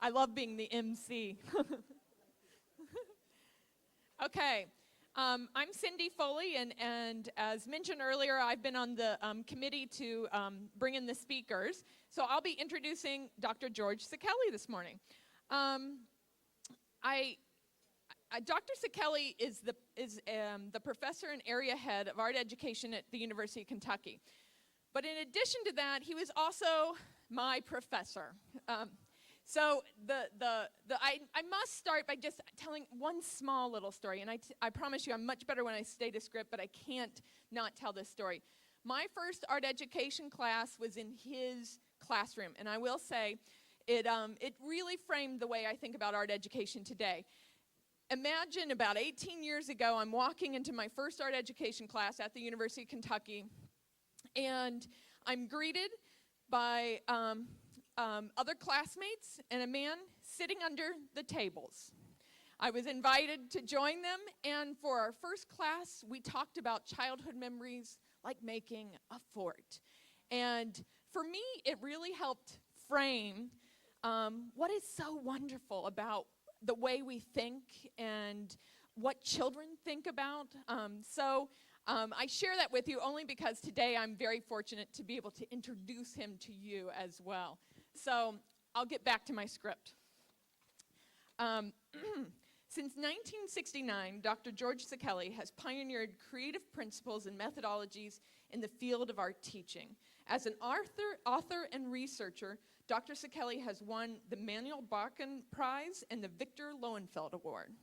I love being the MC. Okay. I'm Cindy Foley, and as mentioned earlier, I've been on the committee to bring in the speakers. So I'll be introducing Dr. George Sekeli this morning. Dr. Sekeli is the professor and area head of art education at the University of Kentucky. But in addition to that, he was also my professor. So I must start by just telling one small little story, and I promise you I'm much better when I state a script, but I can't not tell this story. My first art education class was in his classroom, and I will say it really framed the way I think about art education today. Imagine about 18 years ago, I'm walking into my first art education class at the University of Kentucky, and I'm greeted by other classmates and a man sitting under the tables. I was invited to join them, and for our first class, we talked about childhood memories like making a fort. And for me, it really helped frame what is so wonderful about the way we think and what children think about. I share that with you only because today I'm very fortunate to be able to introduce him to you as well. So I'll get back to my script. Since 1969, Dr. George Sekeli has pioneered creative principles and methodologies in the field of art teaching. As an author and researcher, Dr. Sekeli has won the Manuel Bakken Prize and the Victor Lowenfeld Award.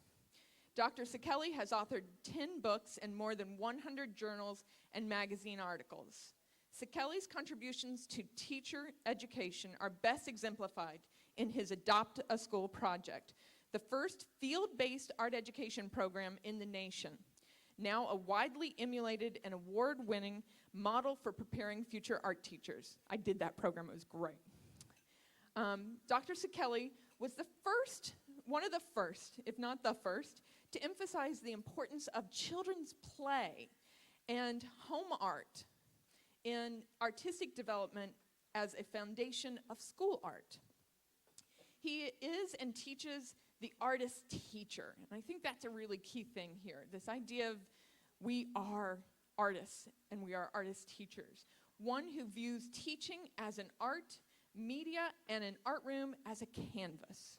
Dr. Sekeli has authored 10 books and more than 100 journals and magazine articles. Sekeli's contributions to teacher education are best exemplified in his Adopt a School project, the first field-based art education program in the nation, now a widely emulated and award-winning model for preparing future art teachers. I did that program, it was great. Dr. Sekeli was one of the first, if not the first, to emphasize the importance of children's play and home art in artistic development as a foundation of school art. He is and teaches the artist teacher, and I think that's a really key thing here, this idea of we are artists and we are artist teachers. One who views teaching as an art, media, and an art room as a canvas.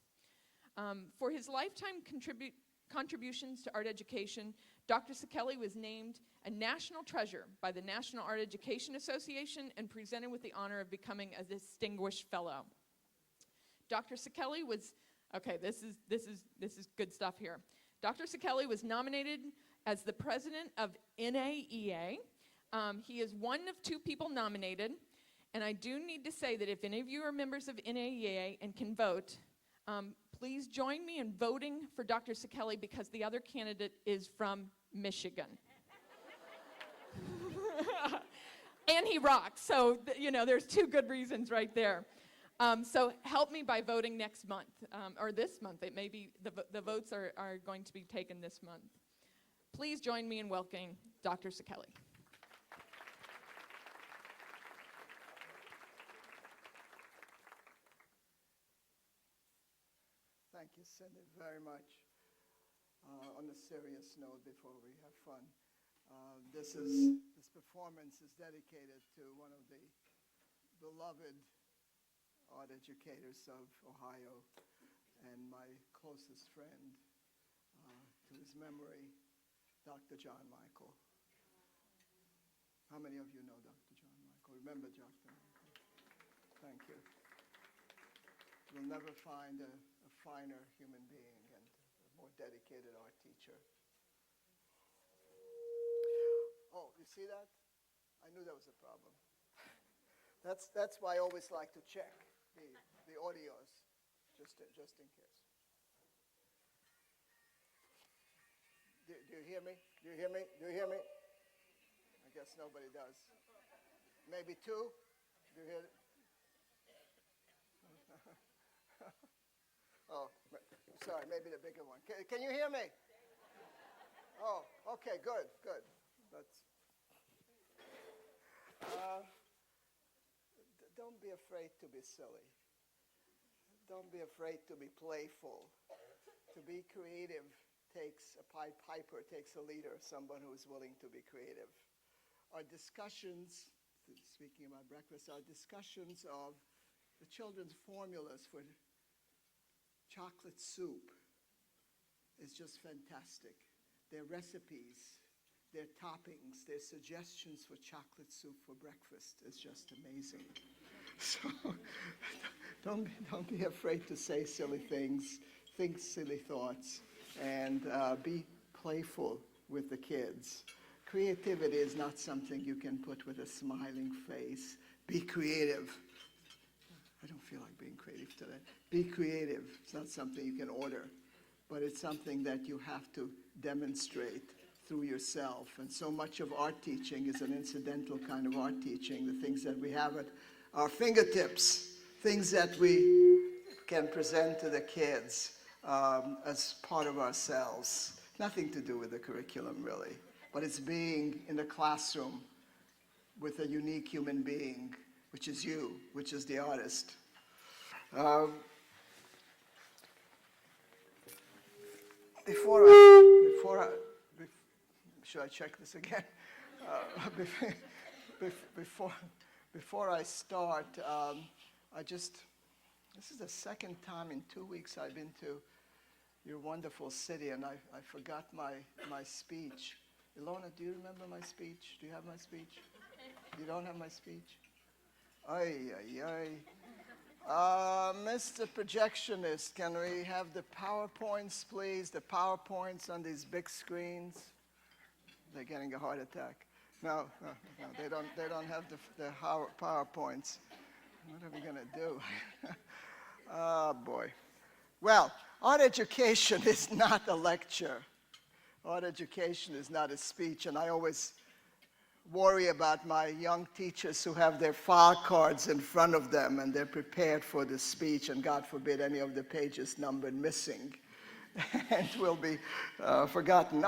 For his lifetime contributions to art education, Dr. Sekeli was named a national treasure by the National Art Education Association and presented with the honor of becoming a distinguished fellow. Dr. Sekeli was, okay, this is good stuff here. Dr. Sekeli was nominated as the president of NAEA. He is one of 2 people nominated, and I do need to say that if any of you are members of NAEA and can vote, please join me in voting for Dr. Sekeli because the other candidate is from Michigan. And he rocks, so there's 2 good reasons right there. So help me by voting next month, or this month. It may be the votes are going to be taken this month. Please join me in welcoming Dr. Sekeli. Thank you, Cindy, very much. On a serious note, before we have fun, this performance is dedicated to one of the beloved art educators of Ohio and my closest friend, to his memory, Dr. John Michael. How many of you know Dr. John Michael? Remember Dr. Michael? Thank you. You'll never find a finer human being and a more dedicated art teacher. Oh, you see that? I knew that was a problem. That's why I always like to check the audios, just in case. Do you hear me? Do you hear me? Do you hear me? I guess nobody does. Maybe 2? Do you hear it? Oh, sorry, maybe the bigger one. Can you hear me? Oh, okay, good. Don't be afraid to be silly. don't be afraid to be playful. To be creative takes a Pied Piper, takes a leader, someone who is willing to be creative. Our discussions, speaking about breakfast, our discussions of the children's formulas for chocolate soup is just fantastic. Their recipes, their toppings, their suggestions for chocolate soup for breakfast is just amazing. So don't be afraid to say silly things, think silly thoughts, and be playful with the kids. Creativity is not something you can put with a smiling face. Be creative. I don't feel like being creative today. Be creative. It's not something you can order, but it's something that you have to demonstrate through yourself. And so much of art teaching is an incidental kind of art teaching, the things that we have at our fingertips, things that we can present to the kids as part of ourselves. Nothing to do with the curriculum, really, but it's being in the classroom with a unique human being, which is you, which is the artist. Should I check this again? Before I start, this is the second time in 2 weeks I've been to your wonderful city, and I forgot my speech. Ilona, do you remember my speech? Do you have my speech? You don't have my speech? Ay, ay, ay. Mr. Projectionist, can we have the PowerPoints, please? The PowerPoints on these big screens. They're getting a heart attack. No, they don't have the PowerPoints. What are we going to do? Oh, boy. Well, art education is not a lecture. Art education is not a speech, and I always worry about my young teachers who have their file cards in front of them and they're prepared for the speech, and God forbid any of the pages numbered missing and will be forgotten.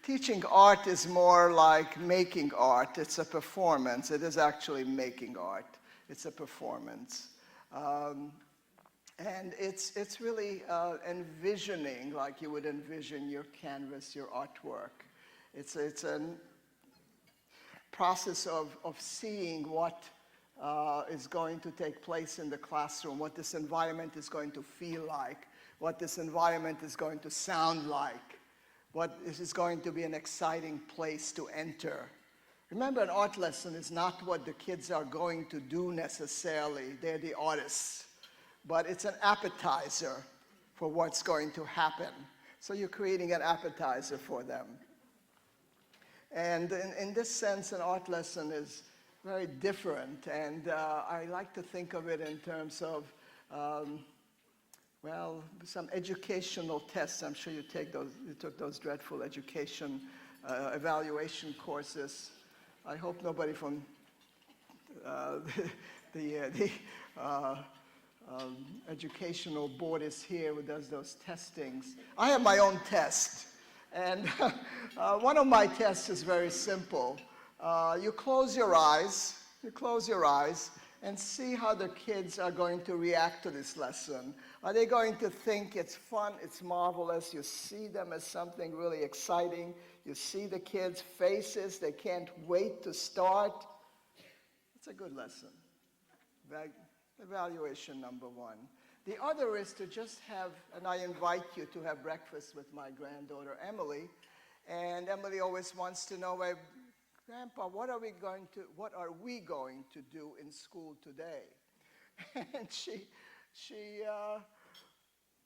Teaching art is more like making art. It's a performance. It is actually making art. It's a performance. And it's really envisioning, like you would envision your canvas, your artwork. It's a process of seeing what is going to take place in the classroom, what this environment is going to feel like, what this environment is going to sound like, what this is going to be an exciting place to enter. Remember, an art lesson is not what the kids are going to do necessarily. They're the artists. But it's an appetizer for what's going to happen. So you're creating an appetizer for them. And in this sense, an art lesson is very different. And I like to think of it in terms of, well, some educational tests. I'm sure you took those dreadful education evaluation courses. I hope nobody from the educational board is here who does those testings. I have my own test. And one of my tests is very simple. You close your eyes, and see how the kids are going to react to this lesson. Are they going to think it's fun, it's marvelous? You see them as something really exciting. You see the kids' faces. They can't wait to start. It's a good lesson. Evaluation number one. The other is to just have, and I invite you to have breakfast with my granddaughter, Emily. And Emily always wants to know, well, Grandpa, what are we going to do in school today? And she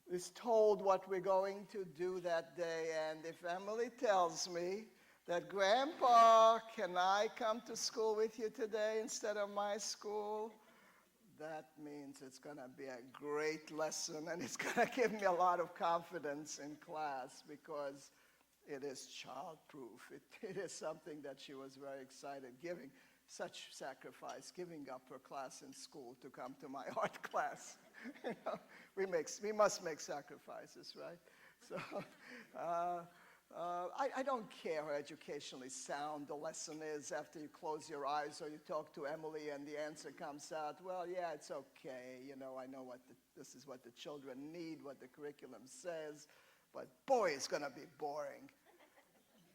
is told what we're going to do that day. And if Emily tells me that, Grandpa, can I come to school with you today instead of my school? That means it's going to be a great lesson, and it's going to give me a lot of confidence in class because it is childproof. It is something that she was very excited, giving such sacrifice, giving up her class in school to come to my art class. You know, we must make sacrifices, right? So I don't care how educationally sound the lesson is after you close your eyes or you talk to Emily and the answer comes out, well, yeah, it's okay. You know, I know this is what the children need, what the curriculum says, but boy, it's going to be boring.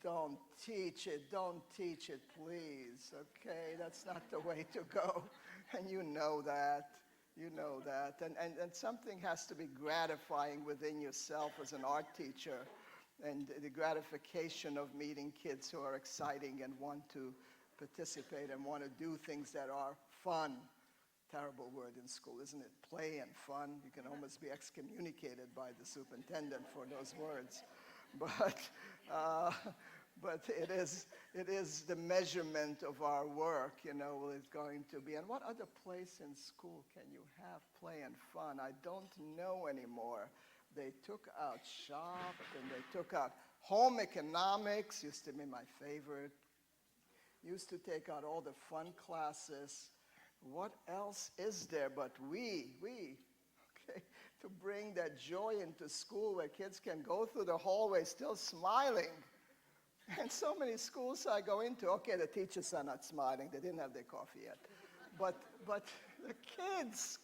Don't teach it, please, okay? That's not the way to go, and you know that. You know that. And something has to be gratifying within yourself as an art teacher, and the gratification of meeting kids who are exciting and want to participate and want to do things that are fun. Terrible word in school, isn't it? Play and fun. You can almost be excommunicated by the superintendent for those words. But it is the measurement of our work, you know, is going to be. And what other place in school can you have play and fun? I don't know anymore. They took out shop, and they took out home economics, used to be my favorite. Used to take out all the fun classes. What else is there but we, okay, to bring that joy into school where kids can go through the hallway still smiling. And so many schools I go into, okay, the teachers are not smiling, they didn't have their coffee yet. But the kids,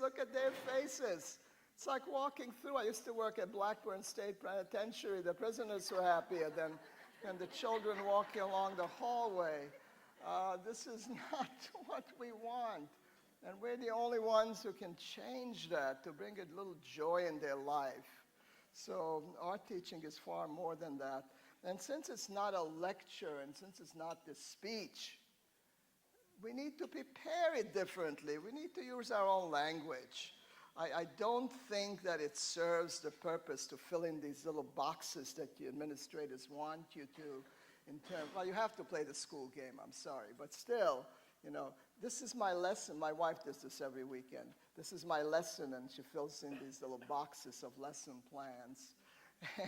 look at their faces. It's like walking through. I used to work at Blackburn State Penitentiary. The prisoners were happier than the children walking along the hallway. This is not what we want. And we're the only ones who can change that, to bring a little joy in their life. So art teaching is far more than that. And since it's not a lecture, and since it's not the speech, we need to prepare it differently. We need to use our own language. I don't think that it serves the purpose to fill in these little boxes that the administrators want you to, well, you have to play the school game, I'm sorry, but still, you know, this is my lesson. My wife does this every weekend. This is my lesson, and she fills in these little boxes of lesson plans.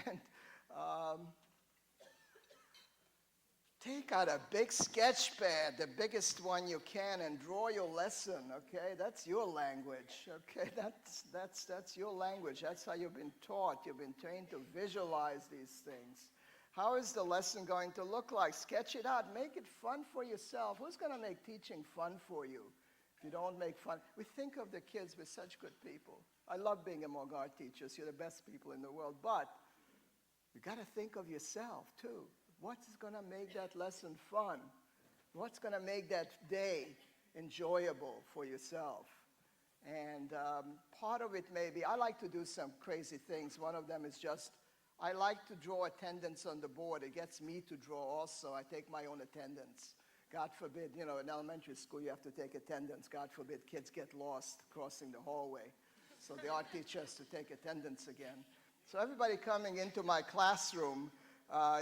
And take out a big sketch pad, the biggest one you can, and draw your lesson, okay? That's your language, okay? That's your language. That's how you've been taught. You've been trained to visualize these things. How is the lesson going to look like? Sketch it out. Make it fun for yourself. Who's going to make teaching fun for you if you don't make fun? We think of the kids with such good people. I love being among art teachers. You're the best people in the world. But you got to think of yourself, too. What's going to make that lesson fun? What's going to make that day enjoyable for yourself? And part of it may be, I like to do some crazy things. One of them is just, I like to draw attendance on the board. It gets me to draw also. I take my own attendance. God forbid, you know, in elementary school you have to take attendance. God forbid kids get lost crossing the hallway. So the art teacher has to take attendance again. So everybody coming into my classroom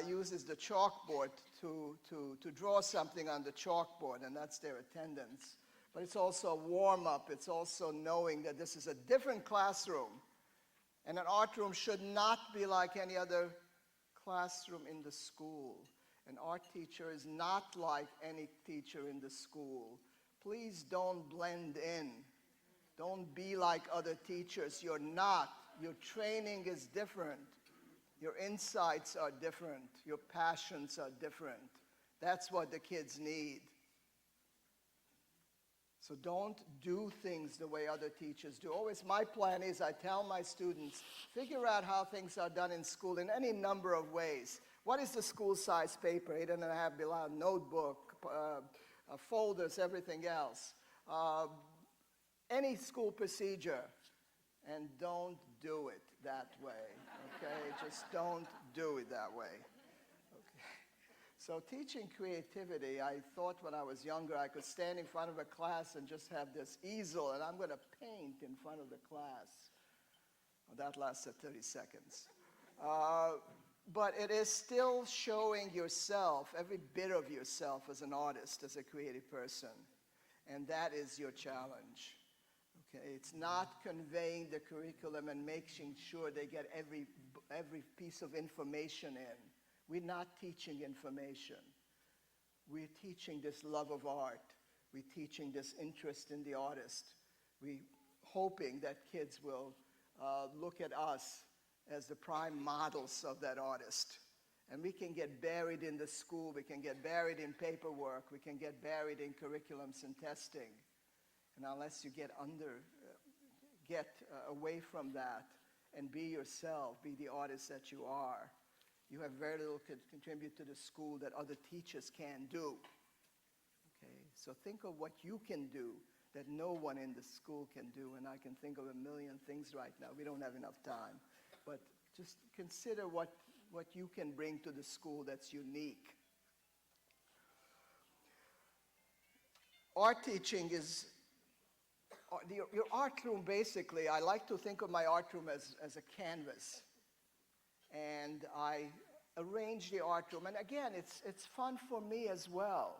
uses the chalkboard to draw something on the chalkboard, and that's their attendance. But it's also a warm-up. It's also knowing that this is a different classroom. And an art room should not be like any other classroom in the school. An art teacher is not like any teacher in the school. Please don't blend in. Don't be like other teachers. You're not. Your training is different. Your insights are different. Your passions are different. That's what the kids need. So don't do things the way other teachers do. Always my plan is I tell my students, figure out how things are done in school in any number of ways. What is the school size paper? 8.5 below, notebook, folders, everything else. Any school procedure. And don't do it that way. Okay, just don't do it that way. Okay. So teaching creativity, I thought when I was younger I could stand in front of a class and just have this easel and I'm going to paint in front of the class. Well, that lasted 30 seconds. But it is still showing yourself, every bit of yourself as an artist, as a creative person. And that is your challenge. Okay, it's not conveying the curriculum and making sure they get every piece of information in. We're not teaching information. We're teaching this love of art. We're teaching this interest in the artist. We're hoping that kids will look at us as the prime models of that artist. And we can get buried in the school, we can get buried in paperwork, we can get buried in curriculums and testing. And unless you get away from that and be yourself, be the artist that you are, you have very little to contribute to the school that other teachers can do. Okay, so think of what you can do that no one in the school can do, and I can think of a million things right now. We don't have enough time, but just consider what you can bring to the school that's unique. Art teaching is, your art room basically, I like to think of my art room as a canvas. And I arrange the art room. And again, it's fun for me as well.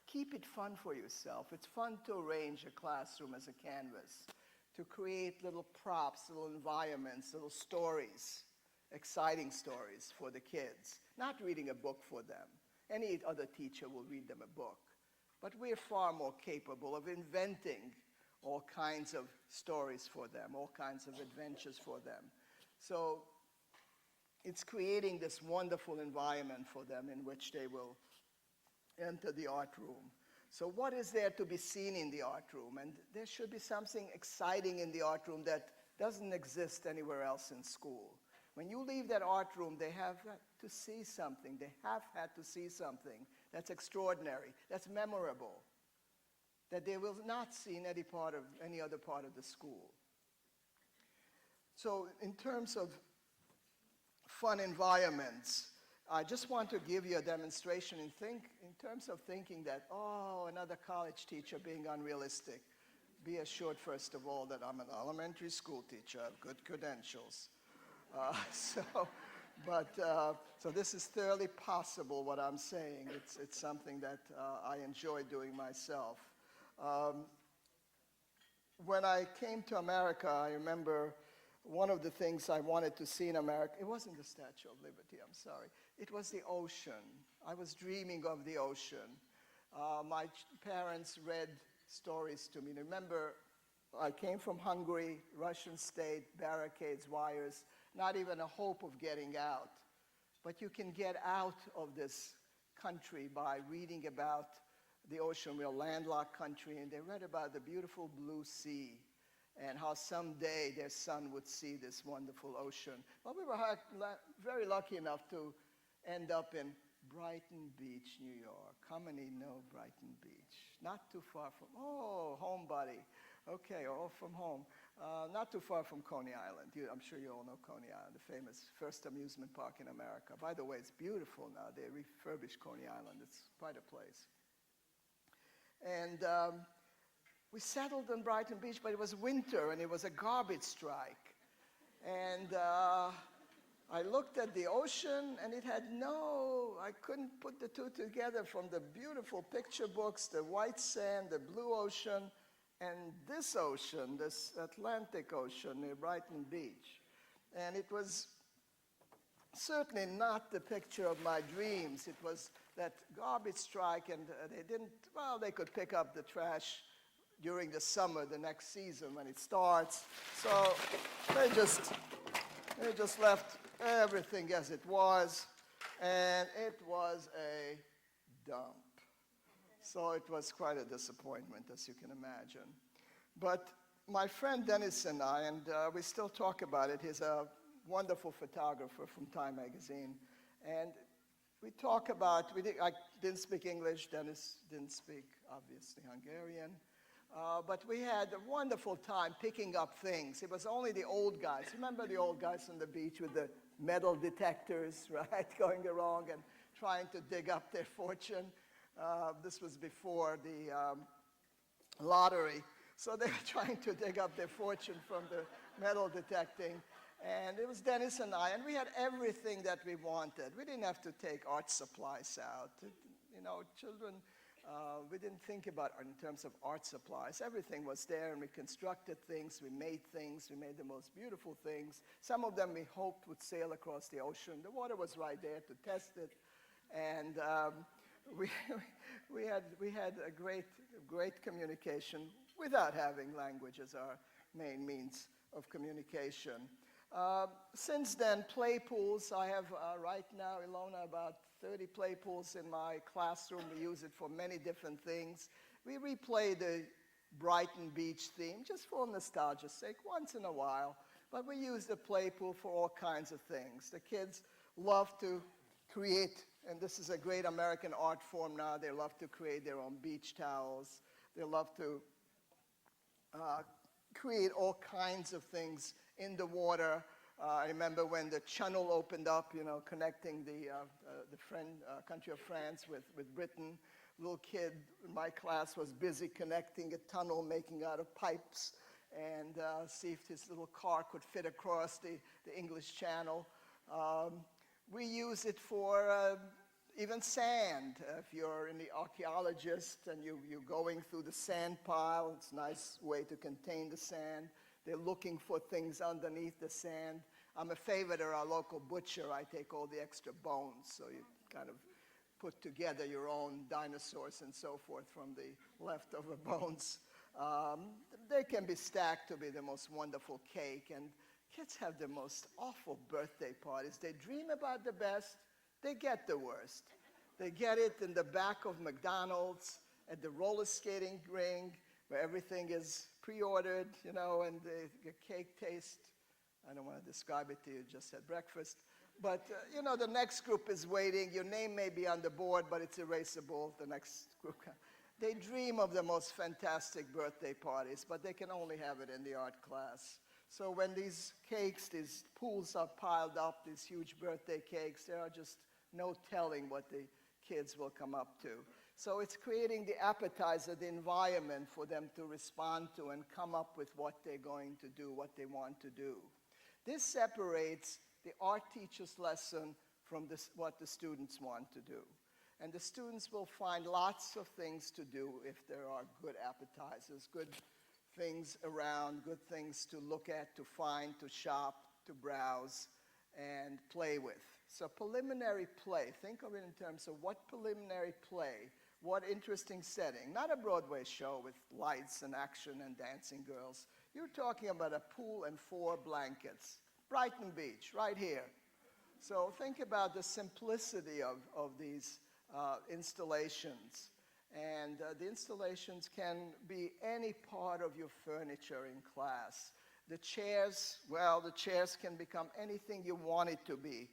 Keep it fun for yourself. It's fun to arrange a classroom as a canvas, to create little props, little environments, little stories, exciting stories for the kids. Not reading a book for them. Any other teacher will read them a book. But we're far more capable of inventing all kinds of stories for them, all kinds of adventures for them. So it's creating this wonderful environment for them in which they will enter the art room. So what is there to be seen in the art room? And there should be something exciting in the art room that doesn't exist anywhere else in school. When you leave that art room, they have to see something. They have had to see something that's extraordinary, that's memorable, that they will not see in any other part of the school. So in terms of fun environments, I just want to give you a demonstration in terms of thinking that, oh, another college teacher being unrealistic. Be assured, first of all, that I'm an elementary school teacher. I have good credentials. So this is thoroughly possible, what I'm saying. It's something that I enjoy doing myself. When I came to America, I remember one of the things I wanted to see in America, it wasn't the Statue of Liberty, I'm sorry. It was the ocean. I was dreaming of the ocean. My parents read stories to me. Remember, I came from Hungary, Russian state, barricades, wires, not even a hope of getting out. But you can get out of this country by reading about the ocean. We're a landlocked country, and they read about the beautiful blue sea and how someday their son would see this wonderful ocean. Well, we were very lucky enough to end up in Brighton Beach, New York. How many know Brighton Beach? Not too far from, oh, home buddy. Okay, all from home. Not too far from Coney Island. I'm sure you all know Coney Island, the famous first amusement park in America. By the way, it's beautiful now. They refurbished Coney Island. It's quite a place. And we settled on Brighton Beach, but it was winter and it was a garbage strike. And I looked at the ocean and it had I couldn't put the two together from the beautiful picture books, the white sand, the blue ocean, and this ocean, this Atlantic Ocean near Brighton Beach. And it was certainly not the picture of my dreams. It was that garbage strike, and they could pick up the trash during the summer, the next season when it starts. So they just left everything as it was, and it was a dump. So it was quite a disappointment, as you can imagine. But my friend Dennis and I, and we still talk about it, he's a wonderful photographer from Time magazine, and we talk about, I didn't speak English, Dennis didn't speak, obviously, Hungarian, but we had a wonderful time picking up things. It was only the old guys. Remember the old guys on the beach with the metal detectors, right, going around and trying to dig up their fortune. This was before the lottery. So they were trying to dig up their fortune from the metal detecting. And it was Dennis and I, and we had everything that we wanted. We didn't have to take art supplies out. Children, we didn't think about it in terms of art supplies. Everything was there, and we constructed things, we made the most beautiful things. Some of them we hoped would sail across the ocean. The water was right there to test it. And we had a great communication without having language as our main means of communication. Since then, play pools. I have right now, Ilona, about 30 play pools in my classroom. We use it for many different things. We replay the Brighton Beach theme just for nostalgia's sake once in a while. But we use the play pool for all kinds of things. The kids love to create, and this is a great American art form now. They love to create their own beach towels. They love to create all kinds of things in the water. I remember when the channel opened up, you know, connecting the country of France with Britain. Little kid in my class was busy connecting a tunnel, making out of pipes, and see if his little car could fit across the English Channel. We use it for even sand. If you're an archaeologist and you're going through the sand pile, it's a nice way to contain the sand. They're looking for things underneath the sand. I'm a favorite of our local butcher. I take all the extra bones, so you kind of put together your own dinosaurs and so forth from the leftover bones. They can be stacked to be the most wonderful cake, and kids have the most awful birthday parties. They dream about the best, they get the worst. They get it in the back of McDonald's, at the roller skating rink, where everything is pre-ordered, you know, and the cake tastes, I don't want to describe it to you, just at breakfast. But, you know, the next group is waiting. Your name may be on the board, but it's erasable. The next group. They dream of the most fantastic birthday parties, but they can only have it in the art class. So when these cakes, these pools are piled up, these huge birthday cakes, there are just no telling what the kids will come up to. So it's creating the appetizer, the environment for them to respond to and come up with what they're going to do, what they want to do. This separates the art teacher's lesson from what the students want to do. And the students will find lots of things to do if there are good appetizers, good things around, good things to look at, to find, to shop, to browse, and play with. So preliminary play, think of it in terms of what preliminary play, what interesting setting. Not a Broadway show with lights and action and dancing girls. You're talking about a pool and 4 blankets. Brighton Beach, right here. So think about the simplicity of these installations. And the installations can be any part of your furniture in class. The chairs, well, the chairs can become anything you want it to be.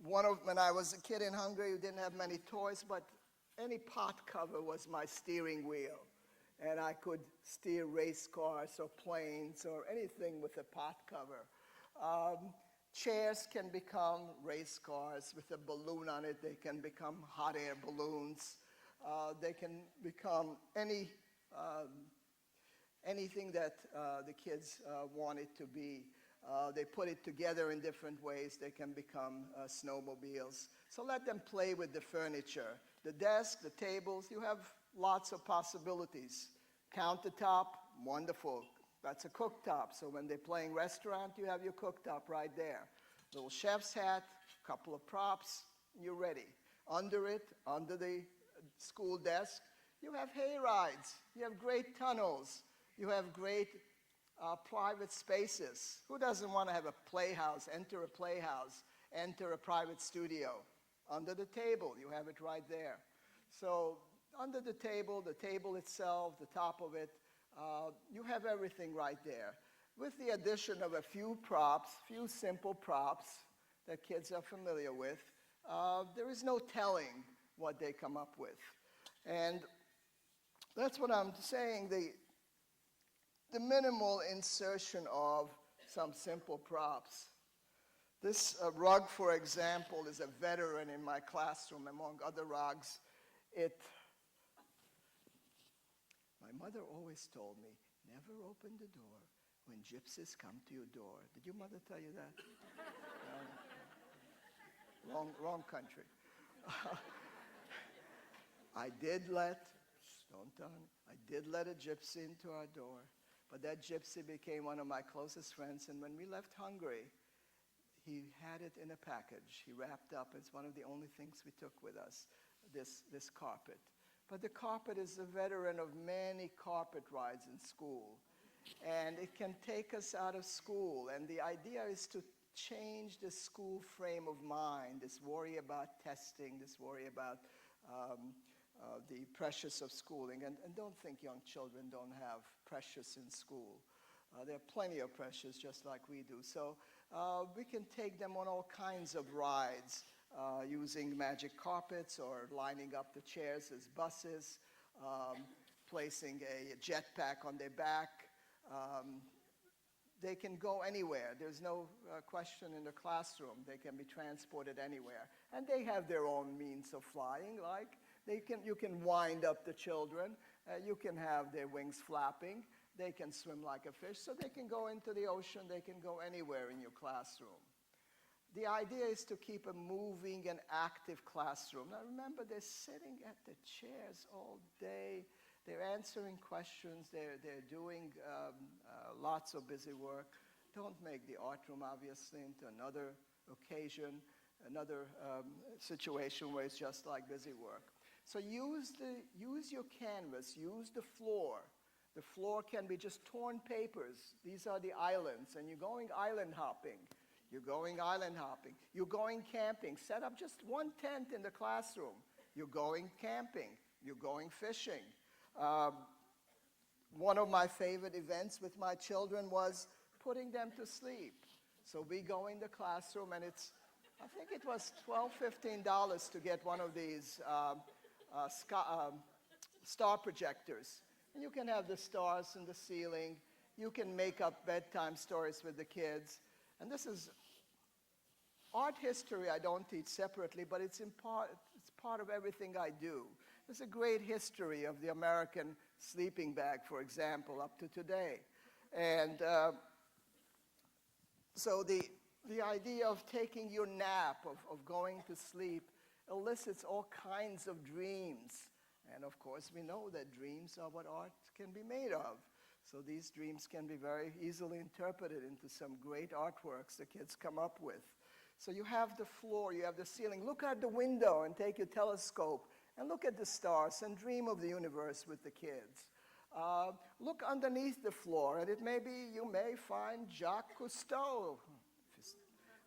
When I was a kid in Hungary, we didn't have many toys, but any pot cover was my steering wheel. And I could steer race cars or planes or anything with a pot cover. Chairs can become race cars with a balloon on it. They can become hot air balloons. They can become anything that the kids want it to be. They put it together in different ways. They can become snowmobiles. So let them play with the furniture. The desk, the tables, you have lots of possibilities. Countertop, wonderful. That's a cooktop. So when they're playing restaurant, you have your cooktop right there. Little chef's hat, couple of props, you're ready. Under it, under the school desk, you have hay rides. You have great tunnels. You have great private spaces. Who doesn't want to have a playhouse, enter a playhouse, enter a private studio? Under the table, you have it right there. So under the table itself, the top of it, you have everything right there. With the addition of a few props, few simple props that kids are familiar with, there is no telling what they come up with. And that's what I'm saying, the minimal insertion of some simple props. This rug, for example, is a veteran in my classroom among other rugs. My mother always told me, never open the door when gypsies come to your door. Did your mother tell you that? Wrong country. I did let a gypsy into our door, but that gypsy became one of my closest friends, and when we left Hungary, he had it in a package. He wrapped up. It's one of the only things we took with us, this carpet. But the carpet is a veteran of many carpet rides in school. and it can take us out of school. And the idea is to change the school frame of mind, this worry about testing, this worry about the pressures of schooling. And don't think young children don't have pressures in school. There are plenty of pressures just like we do. So we can take them on all kinds of rides using magic carpets or lining up the chairs as buses, placing a jetpack on their back. They can go anywhere. There's no question in the classroom. They can be transported anywhere. And they have their own means of flying, like you can wind up the children. You can have their wings flapping. They can swim like a fish. So they can go into the ocean. They can go anywhere in your classroom. The idea is to keep a moving and active classroom. Now remember, they're sitting at the chairs all day. They're answering questions. They're doing lots of busy work. Don't make the art room, obviously, into another occasion, another situation where it's just like busy work. So use your canvas. Use the floor. The floor can be just torn papers. These are the islands, and you're going island hopping. You're going island hopping. You're going camping. Set up just one tent in the classroom. You're going camping. You're going fishing. One of my favorite events with my children was putting them to sleep. So we go in the classroom, and I think it was $12, $15 to get one of these star projectors. And you can have the stars in the ceiling. You can make up bedtime stories with the kids. And this is art history I don't teach separately, but it's part of everything I do. There's a great history of the American sleeping bag, for example, up to today. And so the idea of taking your nap, of going to sleep, elicits all kinds of dreams. And of course, we know that dreams are what art can be made of. So these dreams can be very easily interpreted into some great artworks the kids come up with. So you have the floor, you have the ceiling. Look out the window and take your telescope and look at the stars and dream of the universe with the kids. Look underneath the floor, and you may find Jacques Cousteau.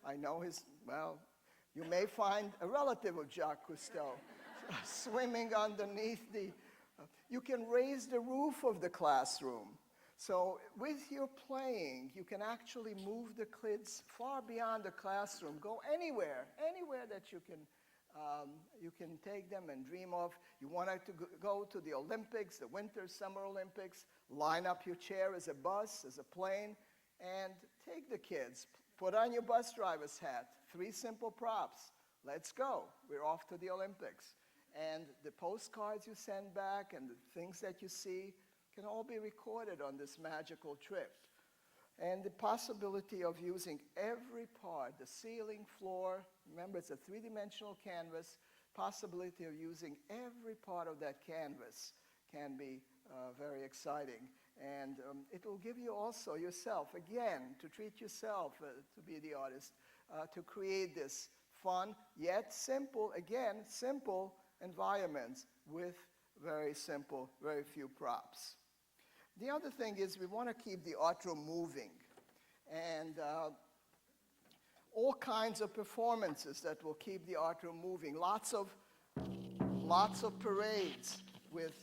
I know you may find a relative of Jacques Cousteau swimming underneath you can raise the roof of the classroom. So with your playing, you can actually move the kids far beyond the classroom. Go anywhere that you can take them and dream of. You want to go to the Olympics, the Winter Summer Olympics, line up your chair as a bus, as a plane, and take the kids. Put on your bus driver's hat. 3 simple props. Let's go. We're off to the Olympics. And the postcards you send back and the things that you see can all be recorded on this magical trip. And the possibility of using every part, the ceiling, floor, remember it's a 3-dimensional canvas, possibility of using every part of that canvas can be very exciting. And it will give you also yourself, again, to treat yourself, to be the artist, to create this fun, yet simple, again, simple environments with very simple, very few props. The other thing is we want to keep the art room moving. And all kinds of performances that will keep the art room moving. Lots of parades with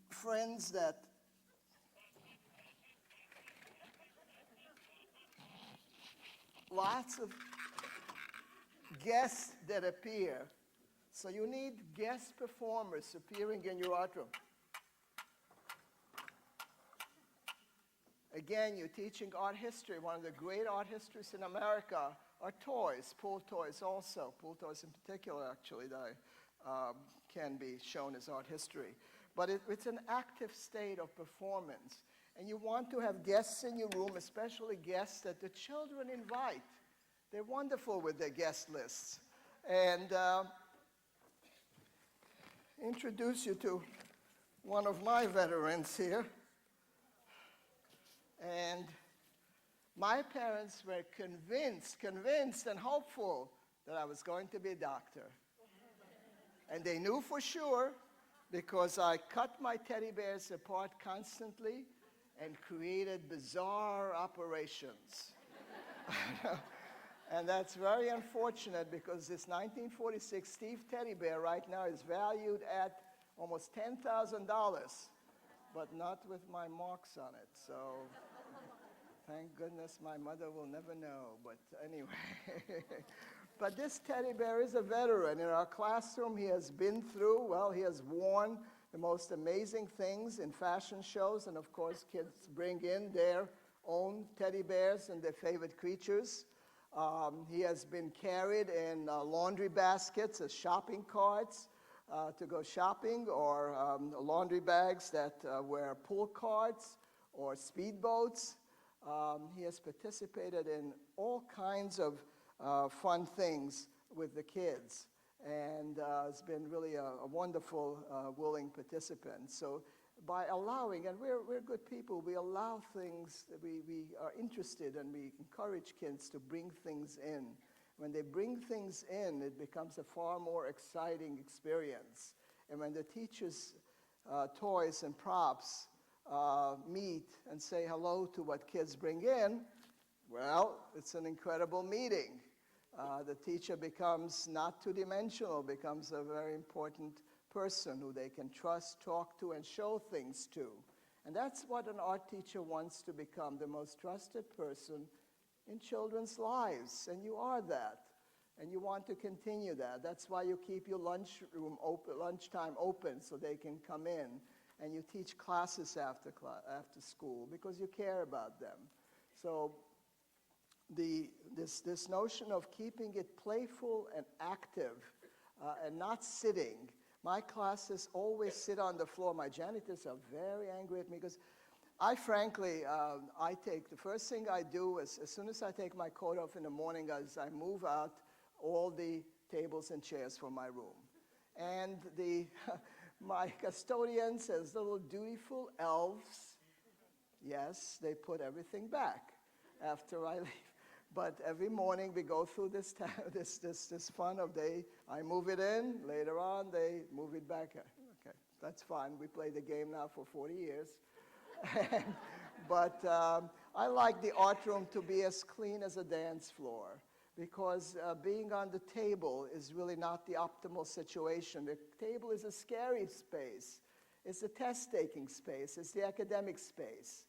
friends that lots of guests that appear. So you need guest performers appearing in your art room. Again, you're teaching art history. One of the great art histories in America are toys, pool toys also. Pool toys in particular, actually, that can be shown as art history. But it's an active state of performance. And you want to have guests in your room, especially guests that the children invite. They're wonderful with their guest lists. And introduce you to one of my veterans here. And my parents were convinced and hopeful that I was going to be a doctor. And they knew for sure because I cut my teddy bears apart constantly and created bizarre operations. And that's very unfortunate because this 1946 Steve teddy bear right now is valued at almost $10,000, but not with my marks on it. So thank goodness my mother will never know, but anyway. But this teddy bear is a veteran. In our classroom, he has been through, well, he has worn the most amazing things in fashion shows, and of course, kids bring in their own teddy bears and their favorite creatures. He has been carried in laundry baskets as shopping carts to go shopping, or laundry bags that were pull carts or speedboats. He has participated in all kinds of fun things with the kids, and has been really a wonderful, willing participant. So by allowing, and we're good people, we allow things, we are interested, and we encourage kids to bring things in. When they bring things in, it becomes a far more exciting experience. And when the teachers' toys and props meet and say hello to what kids bring in, well, it's an incredible meeting. The teacher becomes not two-dimensional, becomes a very important person who they can trust, talk to, and show things to. And that's what an art teacher wants to become, the most trusted person in children's lives. And you are that. And you want to continue that. That's why you keep your lunchtime open so they can come in. And you teach classes after school because you care about them. So this notion of keeping it playful and active and not sitting. My classes always sit on the floor. My janitors are very angry at me because I frankly, the first thing I do is as soon as I take my coat off in the morning is I move out all the tables and chairs from my room. And my custodians, as little dutiful elves, yes, they put everything back after I leave. But every morning we go through this fun of I move it in, later on they move it back. Okay, that's fine. We play the game now for 40 years. But I like the art room to be as clean as a dance floor because being on the table is really not the optimal situation. The table is a scary space. It's a test-taking space. It's the academic space.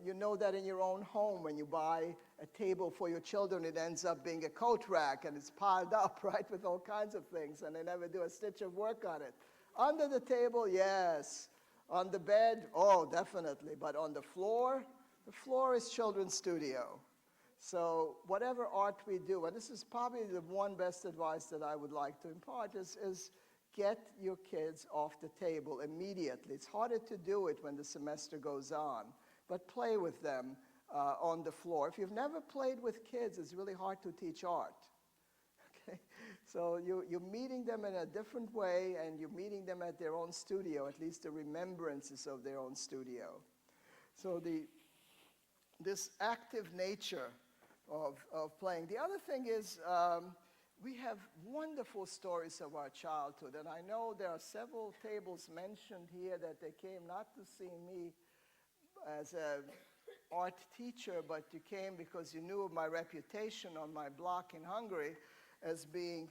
You know that in your own home when you buy a table for your children, it ends up being a coat rack and it's piled up, right, with all kinds of things, and they never do a stitch of work on it. Under the table, yes. On the bed, oh, definitely. But on the floor is children's studio. So whatever art we do, and this is probably the one best advice that I would like to impart, is get your kids off the table immediately. It's harder to do it when the semester goes on, but play with them on the floor. If you've never played with kids, it's really hard to teach art. Okay? So you're meeting them in a different way, and you're meeting them at their own studio, at least the remembrances of their own studio. So this active nature of playing. The other thing is we have wonderful stories of our childhood, and I know there are several tables mentioned here that they came not to see me as an art teacher, but you came because you knew of my reputation on my block in Hungary as being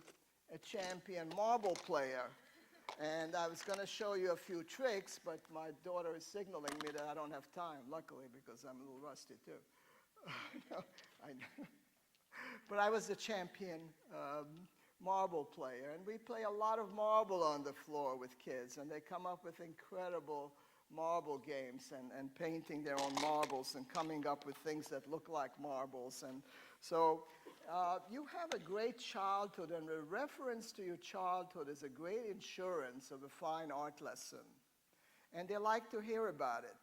a champion marble player. And I was going to show you a few tricks, but my daughter is signaling me that I don't have time, luckily, because I'm a little rusty too. No, I know. But I was a champion marble player, and we play a lot of marble on the floor with kids, and they come up with incredible marble games and painting their own marbles and coming up with things that look like marbles. And so you have a great childhood, and a reference to your childhood is a great insurance of a fine art lesson. And they like to hear about it.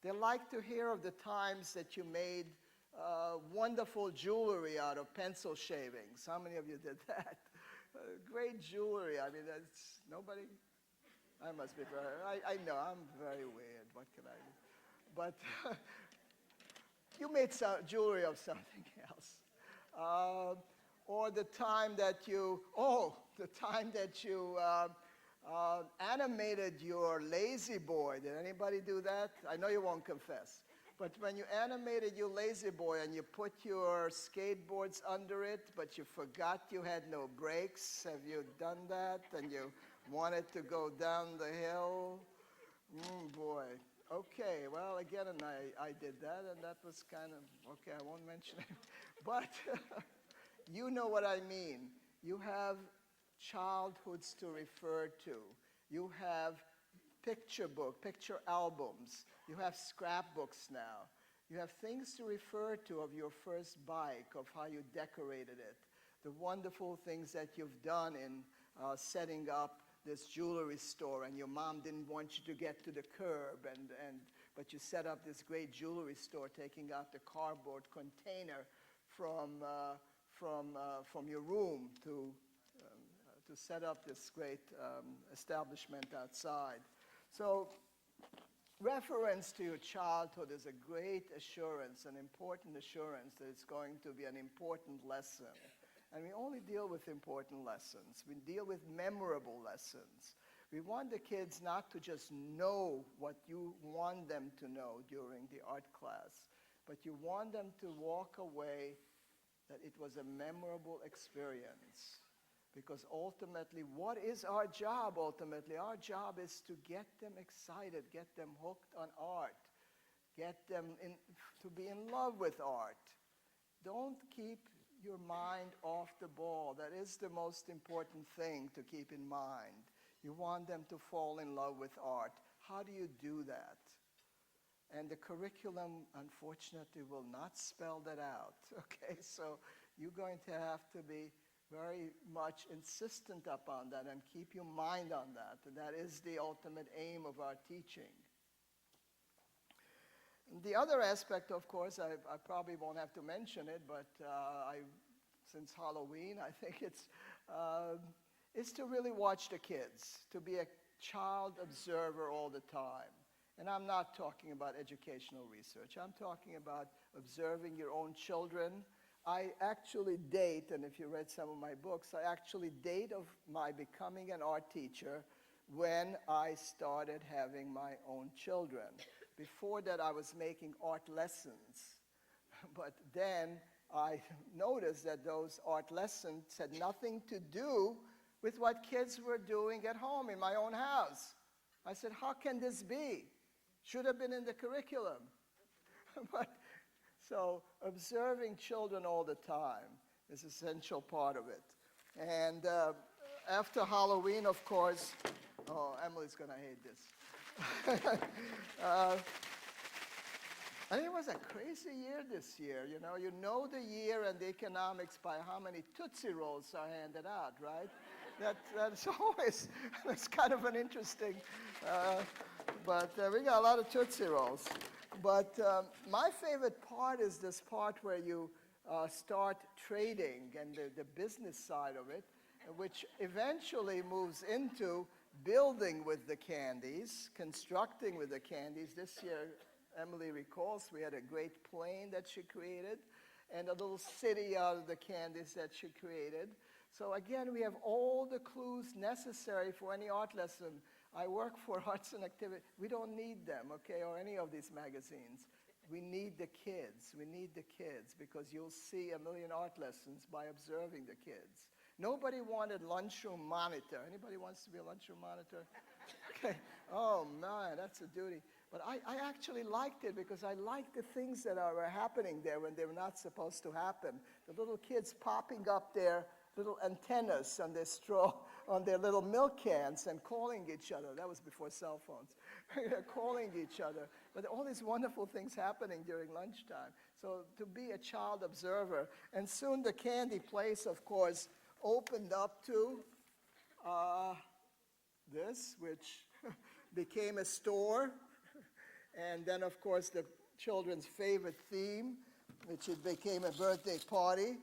They like to hear of the times that you made wonderful jewelry out of pencil shavings. How many of you did that? Great jewelry. I mean, that's nobody. I must be very. I know I'm very weird. What can I do? But you made some jewelry of something else. Or the time that you animated your lazy boy. Did anybody do that? I know you won't confess. But when you animated your lazy boy and you put your skateboards under it, but you forgot you had no brakes, have you done that? And you wanted to go down the hill? Boy. Okay, well, again, and I did that, and that was kind of, okay, I won't mention it. But you know what I mean. You have childhoods to refer to. You have picture albums. You have scrapbooks now. You have things to refer to of your first bike, of how you decorated it, the wonderful things that you've done in setting up this jewelry store, and your mom didn't want you to get to the curb, but you set up this great jewelry store, taking out the cardboard container from your room to set up this great establishment outside. So reference to your childhood is a great assurance, an important assurance that it's going to be an important lesson. And we only deal with important lessons. We deal with memorable lessons. We want the kids not to just know what you want them to know during the art class, but you want them to walk away that it was a memorable experience. Because ultimately, what is our job ultimately? Our job is to get them excited, get them hooked on art, get them to be in love with art. Don't keep your mind off the ball. That is the most important thing to keep in mind. You want them to fall in love with art. How do you do that? And the curriculum, unfortunately, will not spell that out. Okay, so you're going to have to be very much insistent upon that and keep your mind on that. And that is the ultimate aim of our teaching. The other aspect, of course, I probably won't have to mention it, but since Halloween, I think it's to really watch the kids, to be a child observer all the time. And I'm not talking about educational research. I'm talking about observing your own children. I actually date, and if you read some of my books, I actually date of my becoming an art teacher when I started having my own children. Before that, I was making art lessons. But then I noticed that those art lessons had nothing to do with what kids were doing at home in my own house. I said, how can this be? Should have been in the curriculum. So observing children all the time is an essential part of it. And after Halloween, of course, oh, Emily's going to hate this. I think it was a crazy year this year. You know the year and the economics by how many Tootsie Rolls are handed out, right? That's always, that's kind of an interesting, but we got a lot of Tootsie Rolls. But my favorite part is this part where you start trading and the business side of it, which eventually moves into building with the candies, constructing with the candies. This year, Emily recalls, we had a great plane that she created and a little city out of the candies that she created. So again, we have all the clues necessary for any art lesson. I work for Arts and Activity. We don't need them, okay, or any of these magazines. We need the kids. We need the kids because you'll see a million art lessons by observing the kids. Nobody wanted lunchroom monitor. Anybody wants to be a lunchroom monitor? Okay. Oh, man, that's a duty. But I actually liked it because I liked the things that were happening there when they were not supposed to happen. The little kids popping up their little antennas on their straw, on their little milk cans and calling each other. That was before cell phones. Calling each other. But all these wonderful things happening during lunchtime. So to be a child observer. And soon the candy place, of course, opened up to this, which became a store. And then, of course, the children's favorite theme, which it became a birthday party.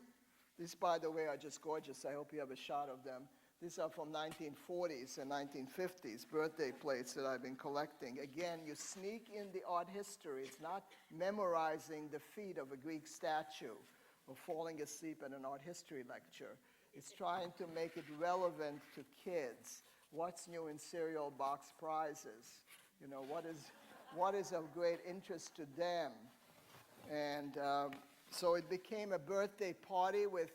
These, by the way, are just gorgeous. I hope you have a shot of them. These are from 1940s and 1950s birthday plates that I've been collecting. Again, you sneak in the art history. It's not memorizing the feat of a Greek statue or falling asleep at an art history lecture. It's trying to make it relevant to kids. what's new in cereal box prizes, what is of great interest to them. And so it became a birthday party with,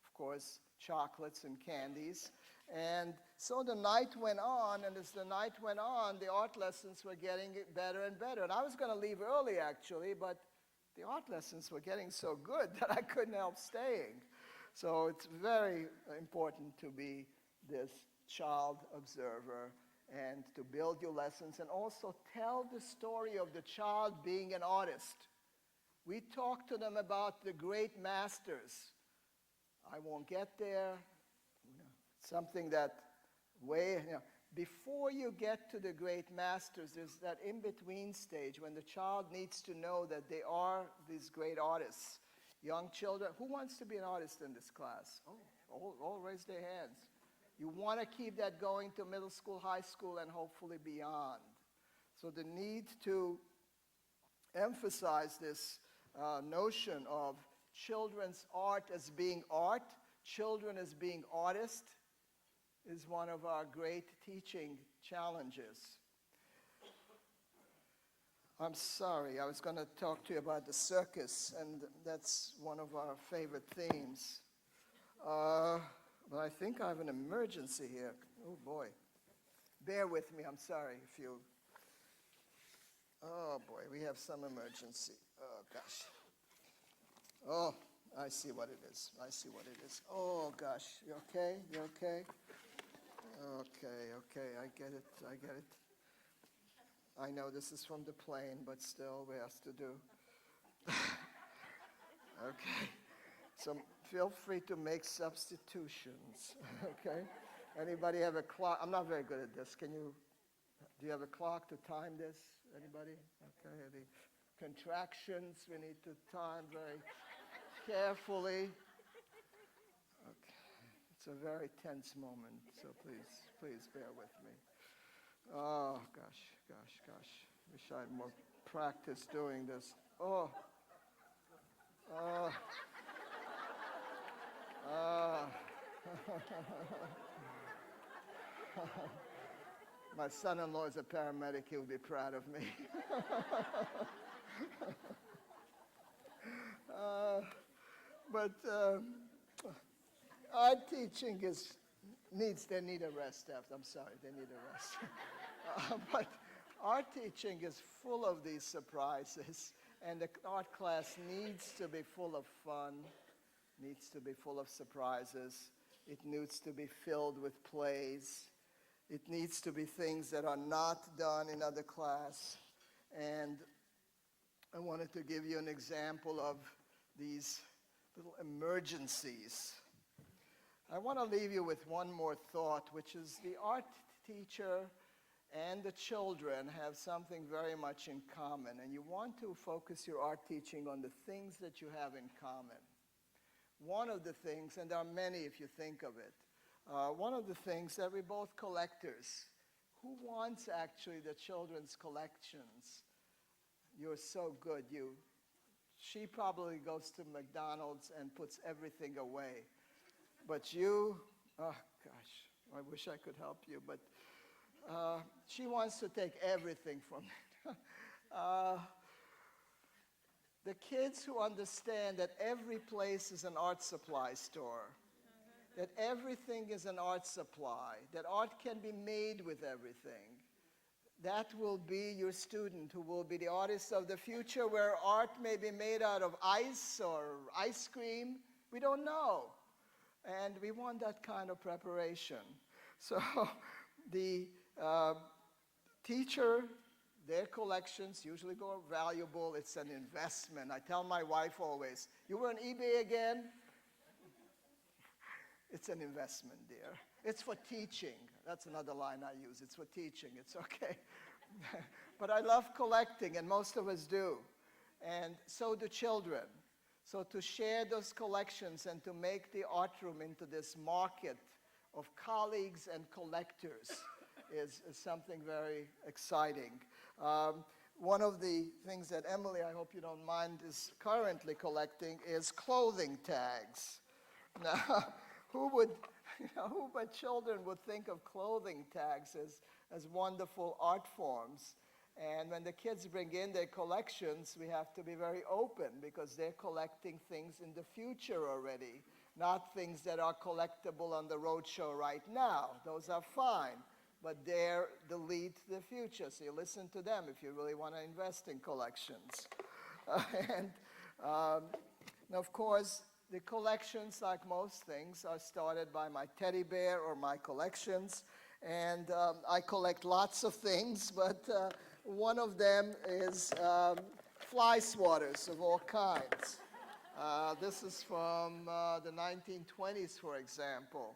of course, chocolates and candies. And so the night went on, and as the night went on, the art lessons were getting better and better. And I was going to leave early, actually, but the art lessons were getting so good that I couldn't help staying. So it's very important to be this child observer and to build your lessons and also tell the story of the child being an artist. We talk to them about the great masters. I won't get there. Something that before you get to the great masters, there's that in-between stage when the child needs to know that they are these great artists. Young children, who wants to be an artist in this class? Oh, all raise their hands. You want to keep that going to middle school, high school, and hopefully beyond. So the need to emphasize this notion of children's art as being art, children as being artists, is one of our great teaching challenges. I'm sorry, I was going to talk to you about the circus, and that's one of our favorite themes. But I think I have an emergency here. Oh boy. Bear with me, I'm sorry if you... Oh boy, we have some emergency. Oh gosh. Oh, I see what it is. Oh gosh, you okay? You okay? Okay, I get it. I know this is from the plane, but still, we have to do. Okay, so feel free to make substitutions, okay? Anybody have a clock? I'm not very good at this. Do you have a clock to time this? Anybody? Okay, the contractions we need to time very carefully. It's a very tense moment, so please bear with me. Oh, gosh. Wish I had more practice doing this. My son-in-law is a paramedic. He'll be proud of me. Art teaching they need a rest after. I'm sorry, they need a rest. But art teaching is full of these surprises, and the art class needs to be full of fun, needs to be full of surprises. It needs to be filled with plays. It needs to be things that are not done in other class. And I wanted to give you an example of these little emergencies. I want to leave you with one more thought, which is the art teacher and the children have something very much in common, and you want to focus your art teaching on the things that you have in common. One of the things, and there are many if you think of it, one of the things that we're both collectors. Who wants actually the children's collections? You're so good. She probably goes to McDonald's and puts everything away. But you, oh gosh, I wish I could help you, but she wants to take everything from it. The kids who understand that every place is an art supply store, that everything is an art supply, that art can be made with everything, that will be your student who will be the artist of the future, where art may be made out of ice or ice cream. We don't know. And we want that kind of preparation. So the teacher, their collections usually go valuable. It's an investment. I tell my wife always, you were on eBay again? It's an investment, dear. It's for teaching. That's another line I use. It's for teaching. It's okay. But I love collecting, and most of us do. And so do children. So to share those collections and to make the art room into this market of colleagues and collectors is something very exciting. One of the things that Emily, I hope you don't mind, is currently collecting is clothing tags. Now, who would, Who but children would think of clothing tags as wonderful art forms? And when the kids bring in their collections, we have to be very open because they're collecting things in the future already, not things that are collectible on the roadshow right now. Those are fine, but they're the lead to the future. So you listen to them if you really want to invest in collections. And of course, the collections, like most things, are started by my teddy bear or my collections. And I collect lots of things, but one of them is fly swatters of all kinds. This is from the 1920s, for example.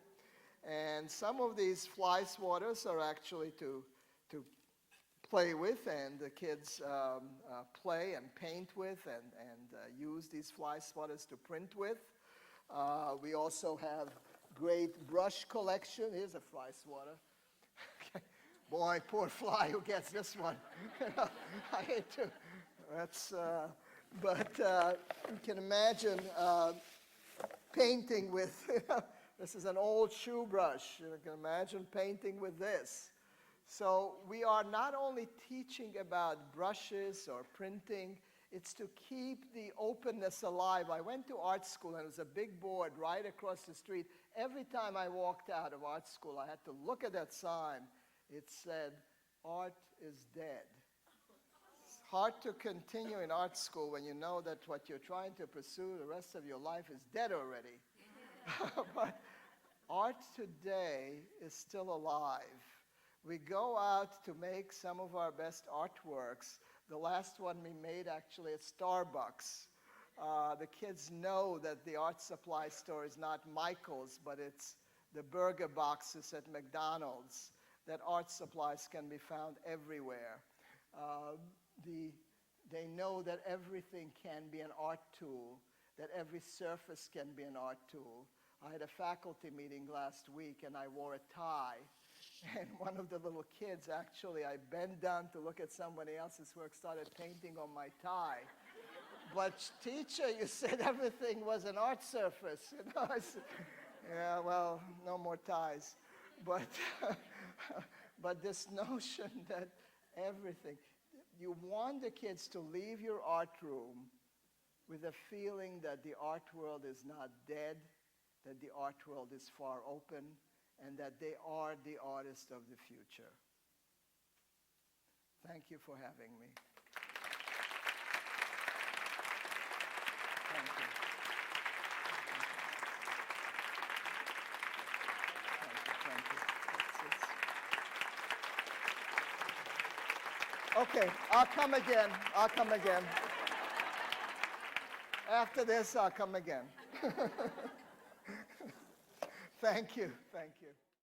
And some of these fly swatters are actually to play with, and the kids play and paint with and use these fly swatters to print with. We also have great brush collection. Here's a fly swatter. Boy, poor fly, who gets this one? I hate to. But you can imagine painting with, this is an old shoe brush. You can imagine painting with this. So we are not only teaching about brushes or printing, it's to keep the openness alive. I went to art school, and there was a big board right across the street. Every time I walked out of art school, I had to look at that sign. It said, "Art is dead." It's hard to continue in art school when you know that what you're trying to pursue the rest of your life is dead already. But art today is still alive. We go out to make some of our best artworks. The last one we made actually at Starbucks. The kids know that the art supply store is not Michael's, but it's the burger boxes at McDonald's, that art supplies can be found everywhere. They know that everything can be an art tool, that every surface can be an art tool. I had a faculty meeting last week, and I wore a tie. And one of the little kids, actually, I bent down to look at somebody else's work, started painting on my tie. But teacher, you said everything was an art surface. I said, yeah, well, no more ties. But this notion that everything, you want the kids to leave your art room with a feeling that the art world is not dead, that the art world is far open, and that they are the artists of the future. Thank you for having me. Thank you. Thank you. Okay, I'll come again. I'll come again. After this, I'll come again. Thank you.